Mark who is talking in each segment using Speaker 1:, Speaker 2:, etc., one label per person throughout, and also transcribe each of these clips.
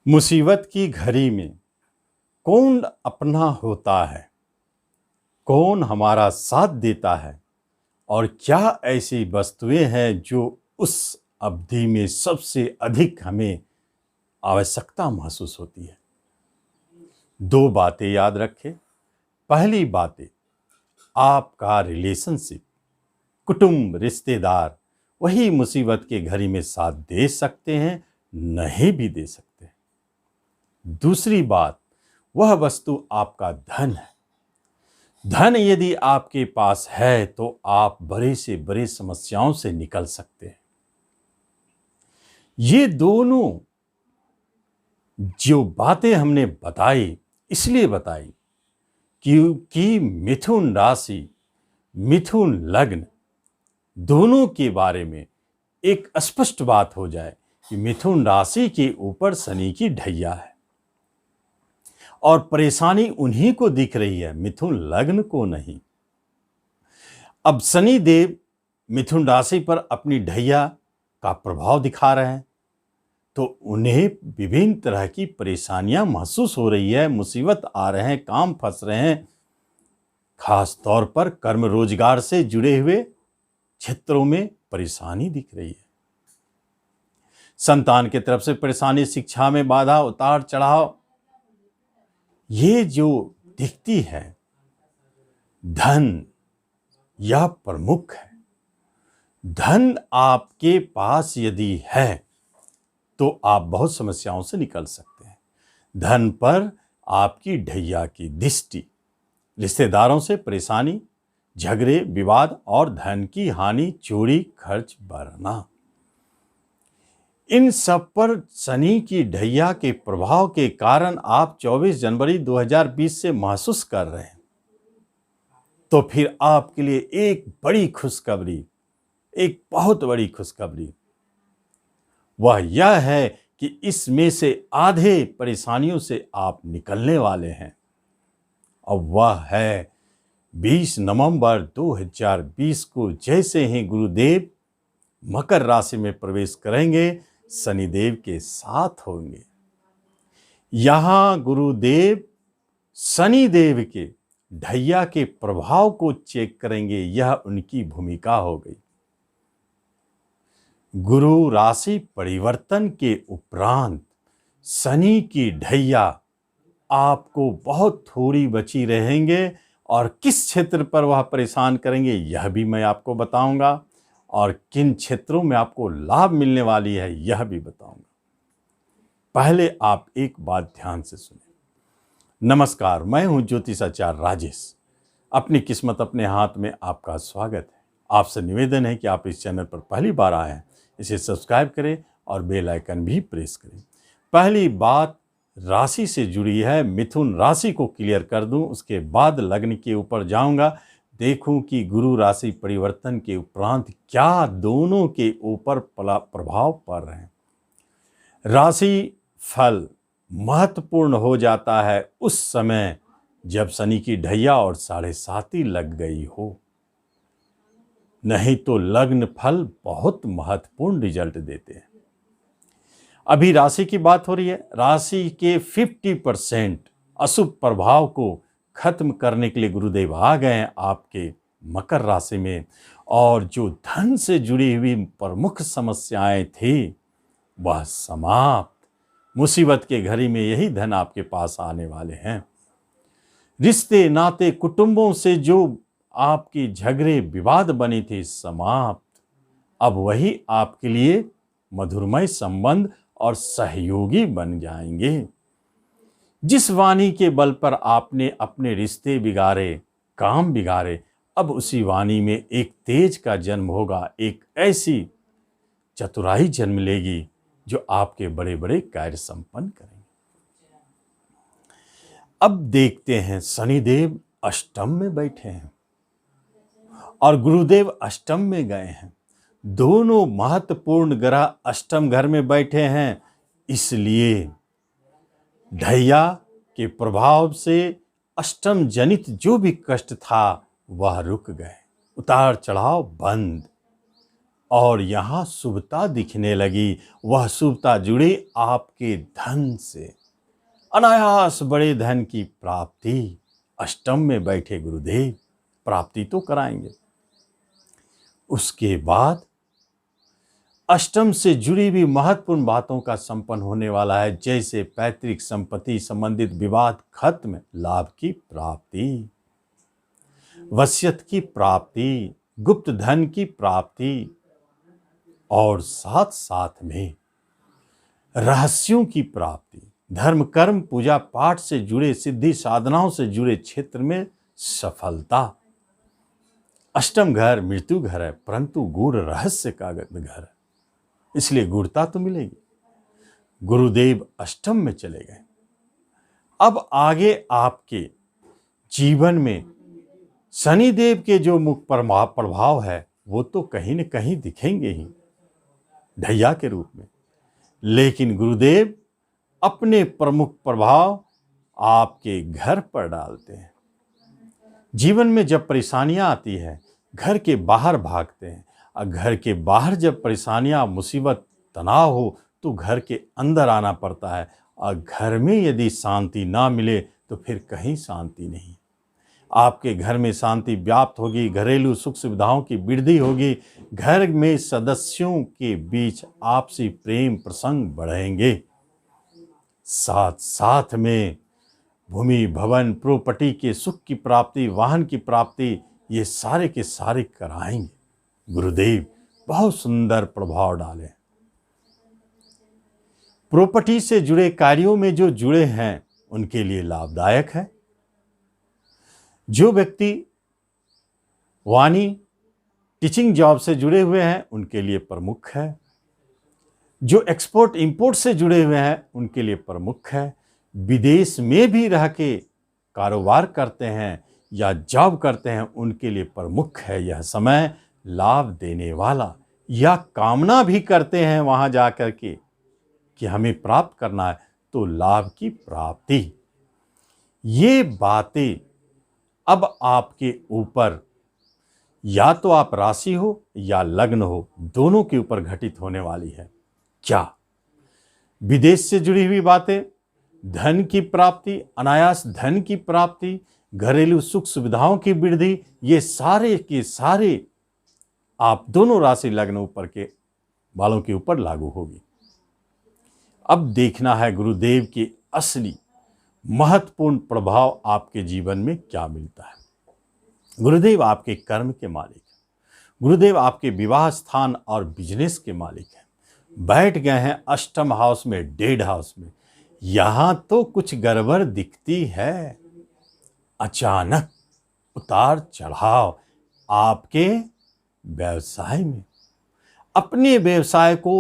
Speaker 1: मुसीबत की घड़ी में कौन अपना होता है, कौन हमारा साथ देता है और क्या ऐसी वस्तुएं हैं जो उस अवधि में सबसे अधिक हमें आवश्यकता महसूस होती है। दो बातें याद रखें। पहली बातें, आपका रिलेशनशिप, कुटुंब, रिश्तेदार वही मुसीबत के घड़ी में साथ दे सकते हैं, नहीं भी दे सकते। दूसरी बात, वह वस्तु आपका धन है। धन यदि आपके पास है तो आप बड़े से बड़े समस्याओं से निकल सकते हैं। ये दोनों जो बातें हमने बताई, इसलिए बताई क्योंकि मिथुन राशि, मिथुन लग्न दोनों के बारे में एक स्पष्ट बात हो जाए कि मिथुन राशि के ऊपर शनि की ढैया है और परेशानी उन्हीं को दिख रही है, मिथुन लग्न को नहीं। अब शनि देव मिथुन राशि पर अपनी ढैया का प्रभाव दिखा रहे हैं तो उन्हें विभिन्न तरह की परेशानियां महसूस हो रही है, मुसीबत आ रहे हैं, काम फंस रहे हैं। खास तौर पर कर्म रोजगार से जुड़े हुए क्षेत्रों में परेशानी दिख रही है। संतान की तरफ से परेशानी, शिक्षा में बाधा, उतार चढ़ाव, ये जो दिखती है। धन यह प्रमुख है। धन आपके पास यदि है तो आप बहुत समस्याओं से निकल सकते हैं। धन पर आपकी ढैया की दृष्टि, रिश्तेदारों से परेशानी, झगड़े, विवाद और धन की हानि, चोरी, खर्च बढ़ना, इन सब पर शनि की ढैया के प्रभाव के कारण आप 24 जनवरी 2020 से महसूस कर रहे हैं। तो फिर आपके लिए एक बड़ी खुशखबरी, एक बहुत बड़ी खुशखबरी वह यह है कि इसमें से आधे परेशानियों से आप निकलने वाले हैं। और वह है 20 नवंबर 2020 को जैसे ही गुरुदेव मकर राशि में प्रवेश करेंगे, शनिदेव के साथ होंगे। यहां गुरुदेव शनिदेव के ढैया के प्रभाव को चेक करेंगे, यह उनकी भूमिका हो गई। गुरु राशि परिवर्तन के उपरांत शनि की ढैया आपको बहुत थोड़ी बची रहेंगे और किस क्षेत्र पर वह परेशान करेंगे यह भी मैं आपको बताऊंगा और किन क्षेत्रों में आपको लाभ मिलने वाली है यह भी बताऊंगा। पहले आप एक बात ध्यान से सुने। नमस्कार, मैं हूं ज्योतिषाचार्य राजेश। अपनी किस्मत अपने हाथ में आपका स्वागत है। आपसे निवेदन है कि आप इस चैनल पर पहली बार आए हैं, इसे सब्सक्राइब करें और बेल आइकन भी प्रेस करें। पहली बात राशि से जुड़ी है, मिथुन राशि को क्लियर कर दूं, उसके बाद लग्न के ऊपर जाऊंगा। देखूं कि गुरु राशि परिवर्तन के उपरांत क्या दोनों के ऊपर प्रभाव पड़ रहे हैं। राशि फल महत्वपूर्ण हो जाता है उस समय जब शनि की ढैया और 7.5 लग गई हो, नहीं तो लग्न फल बहुत महत्वपूर्ण रिजल्ट देते हैं। अभी राशि की बात हो रही है। राशि के 50% अशुभ प्रभाव को खत्म करने के लिए गुरुदेव आ गए हैं आपके मकर राशि में, और जो धन से जुड़ी हुई प्रमुख समस्याएं थी वह समाप्त। मुसीबत के घड़ी में यही धन आपके पास आने वाले हैं। रिश्ते, नाते, कुटुंबों से जो आपकी झगड़े, विवाद बनी थी, समाप्त। अब वही आपके लिए मधुरमय संबंध और सहयोगी बन जाएंगे। जिस वाणी के बल पर आपने अपने रिश्ते बिगाड़े, काम बिगाड़े, अब उसी वाणी में एक तेज का जन्म होगा, एक ऐसी चतुराई जन्म लेगी जो आपके बड़े बड़े कार्य संपन्न करेंगे। अब देखते हैं, शनिदेव अष्टम में बैठे हैं और गुरुदेव अष्टम में गए हैं। दोनों महत्वपूर्ण ग्रह अष्टम घर में बैठे हैं, इसलिए ढैया के प्रभाव से अष्टम जनित जो भी कष्ट था वह रुक गए, उतार चढ़ाव बंद। और यहाँ शुभता दिखने लगी। वह शुभता जुड़ी आपके धन से, अनायास बड़े धन की प्राप्ति। अष्टम में बैठे गुरुदेव प्राप्ति तो कराएंगे। उसके बाद अष्टम से जुड़ी हुई महत्वपूर्ण बातों का संपन्न होने वाला है, जैसे पैतृक संपत्ति संबंधित विवाद खत्म, लाभ की प्राप्ति, वसीयत की प्राप्ति, गुप्त धन की प्राप्ति, और साथ साथ में रहस्यों की प्राप्ति, धर्म कर्म पूजा पाठ से जुड़े, सिद्धि साधनाओं से जुड़े क्षेत्र में सफलता। अष्टम घर मृत्यु घर है, परंतु गूढ़ रहस्य का घर है, इसलिए गूढ़ता तो मिलेगी। गुरुदेव अष्टम में चले गए। अब आगे आपके जीवन में शनिदेव के जो मुख प्रभाव है वो तो कहीं न कहीं दिखेंगे ही ढैया के रूप में, लेकिन गुरुदेव अपने प्रमुख प्रभाव आपके घर पर डालते हैं। जीवन में जब परेशानियां आती है, घर के बाहर भागते हैं, और घर के बाहर जब परेशानियां, मुसीबत, तनाव हो तो घर के अंदर आना पड़ता है, और घर में यदि शांति ना मिले तो फिर कहीं शांति नहीं। आपके घर में शांति व्याप्त होगी, घरेलू सुख सुविधाओं की वृद्धि होगी, घर में सदस्यों के बीच आपसी प्रेम प्रसंग बढ़ेंगे, साथ साथ में भूमि भवन प्रॉपर्टी के सुख की प्राप्ति, वाहन की प्राप्ति, ये सारे के सारे कराएंगे। गुरुदेव बहुत सुंदर प्रभाव डाले। प्रॉपर्टी से जुड़े कार्यों में जो जुड़े हैं उनके लिए लाभदायक है। जो व्यक्ति वाणी टीचिंग जॉब से जुड़े हुए हैं उनके लिए प्रमुख है। जो एक्सपोर्ट इंपोर्ट से जुड़े हुए हैं उनके लिए प्रमुख है। विदेश में भी रह के कारोबार करते हैं या जॉब करते हैं उनके लिए प्रमुख है यह समय, लाभ देने वाला। या कामना भी करते हैं वहां जाकर के कि हमें प्राप्त करना है तो लाभ की प्राप्ति। ये बातें अब आपके ऊपर, या तो आप राशि हो या लग्न हो, दोनों के ऊपर घटित होने वाली है। क्या विदेश से जुड़ी हुई बातें, धन की प्राप्ति, अनायास धन की प्राप्ति, घरेलू सुख सुविधाओं की वृद्धि, ये सारे के सारे आप दोनों राशि लग्न ऊपर के वालों के ऊपर लागू होगी। अब देखना है गुरुदेव के असली महत्वपूर्ण प्रभाव आपके जीवन में क्या मिलता है। गुरुदेव आपके कर्म के मालिक हैं। गुरुदेव आपके विवाह स्थान और बिजनेस के मालिक हैं। बैठ गए हैं अष्टम हाउस में, डेड हाउस में। यहां तो कुछ गड़बड़ दिखती है। अचानक उतार चढ़ाव आपके व्यवसाय में। अपने व्यवसाय को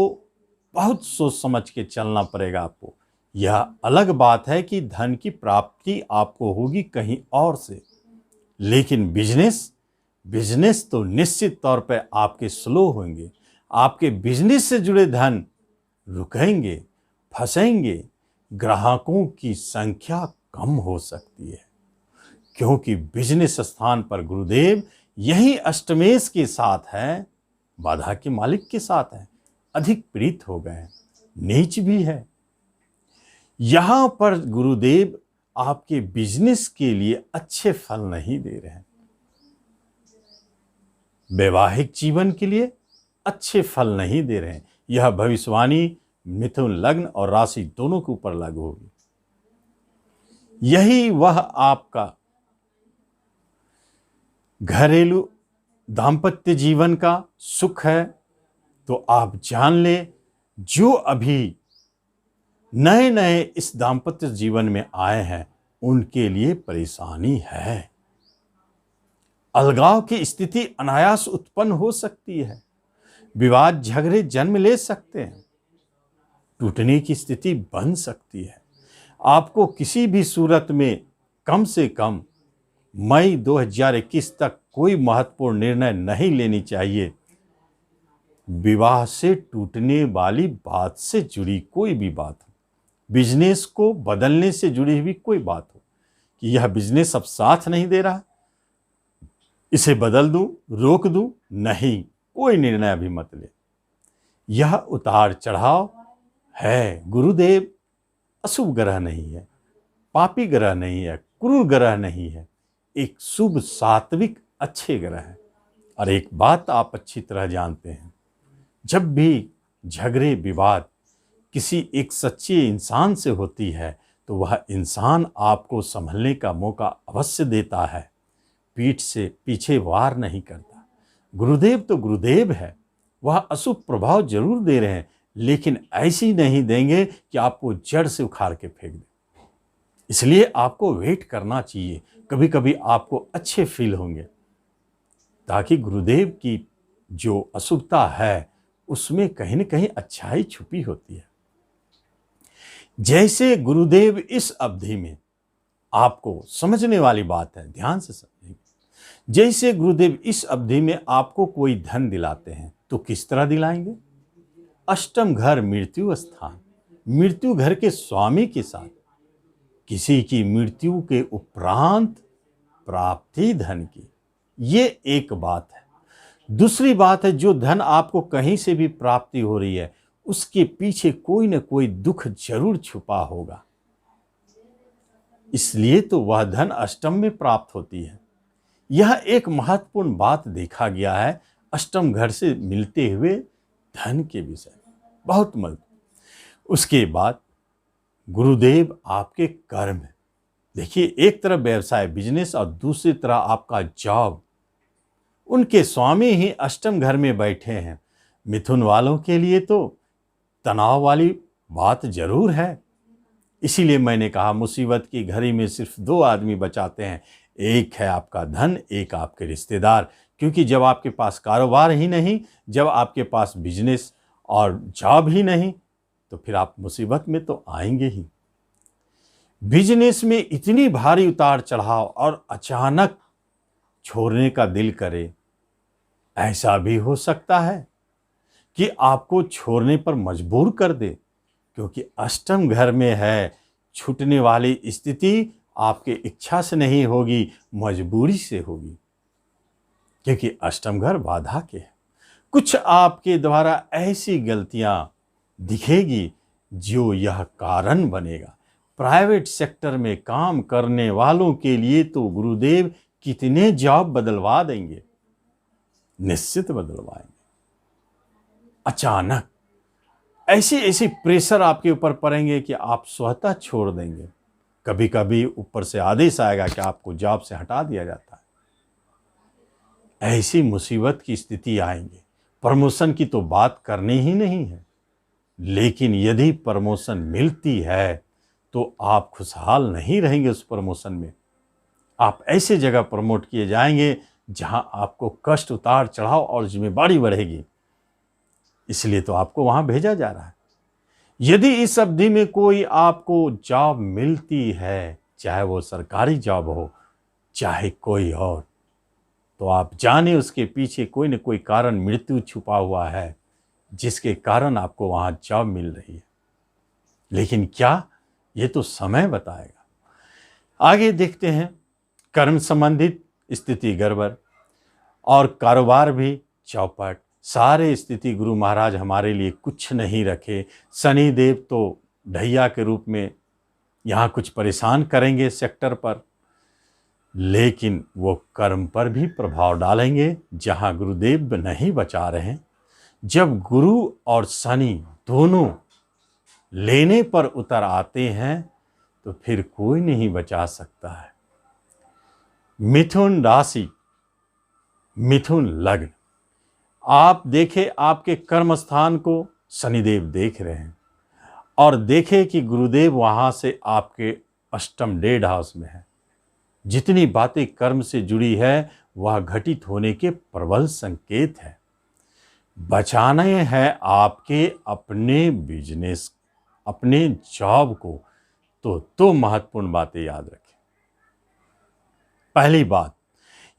Speaker 1: बहुत सोच समझ के चलना पड़ेगा आपको। यह अलग बात है कि धन की प्राप्ति आपको होगी कहीं और से, लेकिन बिजनेस तो निश्चित तौर पर आपके स्लो होंगे। आपके बिजनेस से जुड़े धन रुकेंगे, फंसेंगे। ग्राहकों की संख्या कम हो सकती है, क्योंकि बिजनेस स्थान पर गुरुदेव यही अष्टमेश के साथ है, बाधा के मालिक के साथ है। अधिक प्रीत हो गए, नीच भी है। यहां पर गुरुदेव आपके बिजनेस के लिए अच्छे फल नहीं दे रहे हैं। वैवाहिक जीवन के लिए अच्छे फल नहीं दे रहे हैं। यह भविष्यवाणी मिथुन लग्न और राशि दोनों के ऊपर लागू होगी। यही वह आपका घरेलू दाम्पत्य जीवन का सुख है। तो आप जान ले, जो अभी नए नए इस दाम्पत्य जीवन में आए हैं उनके लिए परेशानी है। अलगाव की स्थिति अनायास उत्पन्न हो सकती है। विवाद झगड़े जन्म ले सकते हैं। टूटने की स्थिति बन सकती है। आपको किसी भी सूरत में कम से कम मई 2021 तक कोई महत्वपूर्ण निर्णय नहीं लेनी चाहिए। विवाह से टूटने वाली बात से जुड़ी कोई भी बात हो, बिजनेस को बदलने से जुड़ी हुई कोई बात हो कि यह बिजनेस अब साथ नहीं दे रहा, इसे बदल दूं, रोक दूं, नहीं, कोई निर्णय अभी मत ले। यह उतार चढ़ाव है। गुरुदेव अशुभ ग्रह नहीं है, पापी ग्रह नहीं है, क्रूर ग्रह नहीं है, एक शुभ सात्विक अच्छे ग्रह है। और एक बात आप अच्छी तरह जानते हैं, जब भी झगड़े विवाद किसी एक सच्चे इंसान से होती है तो वह इंसान आपको संभलने का मौका अवश्य देता है, पीठ से पीछे वार नहीं करता। गुरुदेव तो गुरुदेव है, वह अशुभ प्रभाव जरूर दे रहे हैं, लेकिन ऐसी नहीं देंगे कि आपको जड़ से उखाड़ के फेंक दें। इसलिए आपको वेट करना चाहिए, कभी कभी आपको अच्छे फील होंगे, ताकि गुरुदेव की जो अशुभता है उसमें कहीं न कहीं अच्छाई छुपी होती है। जैसे गुरुदेव इस अवधि में, आपको समझने वाली बात है, ध्यान से समझिए, जैसे गुरुदेव इस अवधि में आपको कोई धन दिलाते हैं तो किस तरह दिलाएंगे? अष्टम घर मृत्यु स्थान, मृत्यु घर के स्वामी के साथ किसी की मृत्यु के उपरांत प्राप्ति धन की, ये एक बात है। दूसरी बात है, जो धन आपको कहीं से भी प्राप्ति हो रही है उसके पीछे कोई न कोई दुख जरूर छुपा होगा, इसलिए तो वह धन अष्टम में प्राप्त होती है। यह एक महत्वपूर्ण बात देखा गया है अष्टम घर से मिलते हुए धन के विषय में, बहुत महत्व। उसके बाद गुरुदेव आपके कर्म है। देखिए, एक तरफ व्यवसाय बिजनेस और दूसरी तरफ आपका जॉब, उनके स्वामी ही अष्टम घर में बैठे हैं। मिथुन वालों के लिए तो तनाव वाली बात जरूर है। इसीलिए मैंने कहा, मुसीबत की घड़ी में सिर्फ दो आदमी बचाते हैं, एक है आपका धन, एक आपके रिश्तेदार। क्योंकि जब आपके पास कारोबार ही नहीं, जब आपके पास बिजनेस और जॉब ही नहीं, तो फिर आप मुसीबत में तो आएंगे ही। बिजनेस में इतनी भारी उतार चढ़ाव और अचानक छोड़ने का दिल करे, ऐसा भी हो सकता है कि आपको छोड़ने पर मजबूर कर दे, क्योंकि अष्टम घर में है। छूटने वाली स्थिति आपके इच्छा से नहीं होगी, मजबूरी से होगी, क्योंकि अष्टम घर बाधा के है। कुछ आपके द्वारा ऐसी गलतियां दिखेगी जो यह कारण बनेगा। प्राइवेट सेक्टर में काम करने वालों के लिए तो गुरुदेव कितने जॉब बदलवा देंगे, निश्चित बदलवाएंगे। अचानक ऐसे प्रेशर आपके ऊपर पड़ेंगे कि आप स्वतः छोड़ देंगे। कभी कभी ऊपर से आदेश आएगा कि आपको जॉब से हटा दिया जाता है। ऐसी मुसीबत की स्थिति आएंगे। प्रमोशन की तो बात करनी ही नहीं है, लेकिन यदि प्रमोशन मिलती है तो आप खुशहाल नहीं रहेंगे उस प्रमोशन में। आप ऐसे जगह प्रमोट किए जाएंगे जहां आपको कष्ट, उतार चढ़ाव और जिम्मेदारी बढ़ेगी। इसलिए तो आपको वहां भेजा जा रहा है। यदि इस अवधि में कोई आपको जॉब मिलती है, चाहे वो सरकारी जॉब हो चाहे कोई और, तो आप जाने उसके पीछे कोई न कोई कारण, मृत्यु छुपा हुआ है, जिसके कारण आपको वहां जॉब मिल रही है। लेकिन क्या, ये तो समय बताएगा। आगे देखते हैं। कर्म संबंधित स्थिति गड़बड़ और कारोबार भी चौपट। सारे स्थिति गुरु महाराज हमारे लिए कुछ नहीं रखे। शनि देव तो ढैया के रूप में यहाँ कुछ परेशान करेंगे सेक्टर पर, लेकिन वो कर्म पर भी प्रभाव डालेंगे जहाँ गुरुदेव नहीं बचा रहे हैं। जब गुरु और शनि दोनों लेने पर उतर आते हैं तो फिर कोई नहीं बचा सकता है। मिथुन राशि, मिथुन लग्न, आप देखें आपके कर्म स्थान को शनिदेव देख रहे हैं, और देखें कि गुरुदेव वहां से आपके अष्टम डेढ़ हाउस में है। जितनी बातें कर्म से जुड़ी है वह घटित होने के प्रबल संकेत है। बचाने हैं आपके अपने बिजनेस, अपने जॉब को, तो महत्वपूर्ण बातें याद रखें। पहली बात,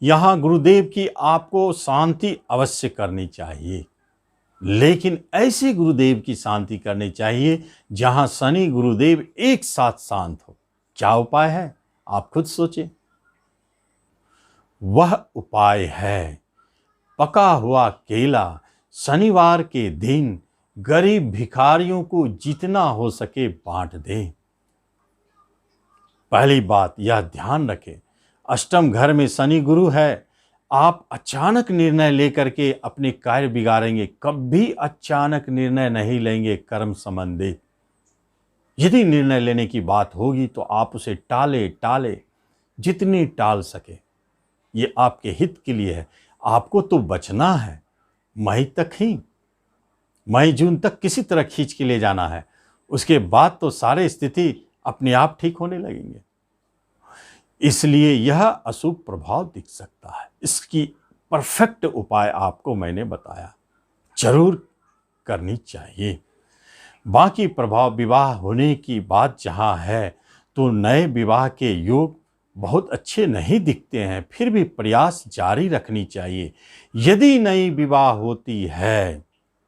Speaker 1: यहां गुरुदेव की आपको शांति अवश्य करनी चाहिए, लेकिन ऐसे गुरुदेव की शांति करनी चाहिए जहां शनि गुरुदेव एक साथ शांत हो। क्या उपाय है, आप खुद सोचें। वह उपाय है पका हुआ केला शनिवार के दिन गरीब भिखारियों को जितना हो सके बांट दें। पहली बात यह ध्यान रखें, अष्टम घर में शनि गुरु है। आप अचानक निर्णय लेकर के अपने कार्य बिगाड़ेंगे, कभी अचानक निर्णय नहीं लेंगे कर्म संबंधित। यदि निर्णय लेने की बात होगी तो आप उसे टाले जितनी टाल सके। ये आपके हित के लिए है। आपको तो बचना है, मई तक ही, मई जून तक किसी तरह खींच के ले जाना है। उसके बाद तो सारे स्थिति अपने आप ठीक होने लगेंगे। इसलिए यह अशुभ प्रभाव दिख सकता है। इसकी परफेक्ट उपाय आपको मैंने बताया, जरूर करनी चाहिए। बाकी प्रभाव विवाह होने की बात जहां है तो नए विवाह के योग बहुत अच्छे नहीं दिखते हैं, फिर भी प्रयास जारी रखनी चाहिए। यदि नई विवाह होती है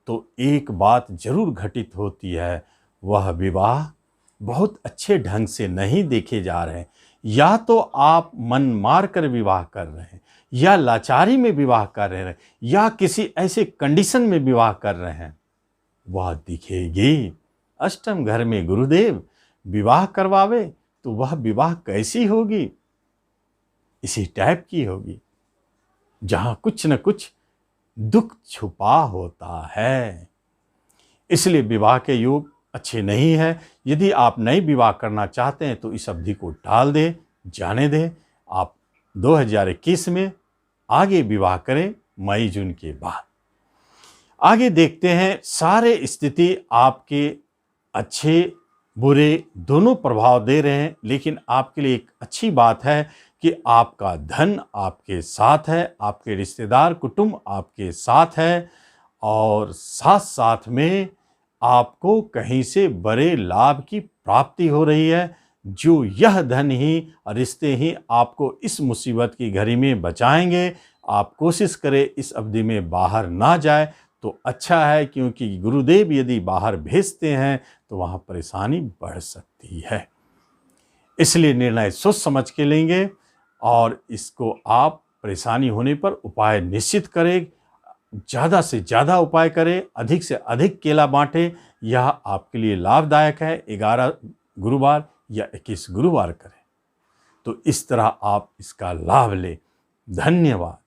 Speaker 1: तो एक बात जरूर घटित होती है, वह विवाह बहुत अच्छे ढंग से नहीं देखे जा रहे हैं। या तो आप मन मार कर विवाह कर रहे हैं, या लाचारी में विवाह कर रहे हैं, या किसी ऐसे कंडीशन में विवाह कर रहे हैं, वह दिखेगी। अष्टम घर में गुरुदेव विवाह करवावे तो वह विवाह कैसी होगी? इसी टाइप की होगी, जहां कुछ न कुछ दुख छुपा होता है। इसलिए विवाह के योग अच्छे नहीं है। यदि आप नई विवाह करना चाहते हैं तो इस अवधि को टाल दें, जाने दें। आप 2021 में आगे विवाह करें, मई जून के बाद। आगे देखते हैं, सारे स्थिति आपके अच्छे बुरे दोनों प्रभाव दे रहे हैं, लेकिन आपके लिए एक अच्छी बात है कि आपका धन आपके साथ है, आपके रिश्तेदार कुटुंब आपके साथ है, और साथ साथ में आपको कहीं से बड़े लाभ की प्राप्ति हो रही है। जो यह धन ही और रिश्ते ही आपको इस मुसीबत की घड़ी में बचाएंगे। आप कोशिश करें इस अवधि में बाहर ना जाए तो अच्छा है, क्योंकि गुरुदेव यदि बाहर भेजते हैं तो वहाँ परेशानी बढ़ सकती है। इसलिए निर्णय सोच समझ के लेंगे, और इसको आप परेशानी होने पर उपाय निश्चित करें। ज़्यादा से ज़्यादा उपाय करें, अधिक से अधिक केला बांटें। यह आपके लिए लाभदायक है। 11 गुरुवार या 21 गुरुवार करें तो इस तरह आप इसका लाभ लें। धन्यवाद।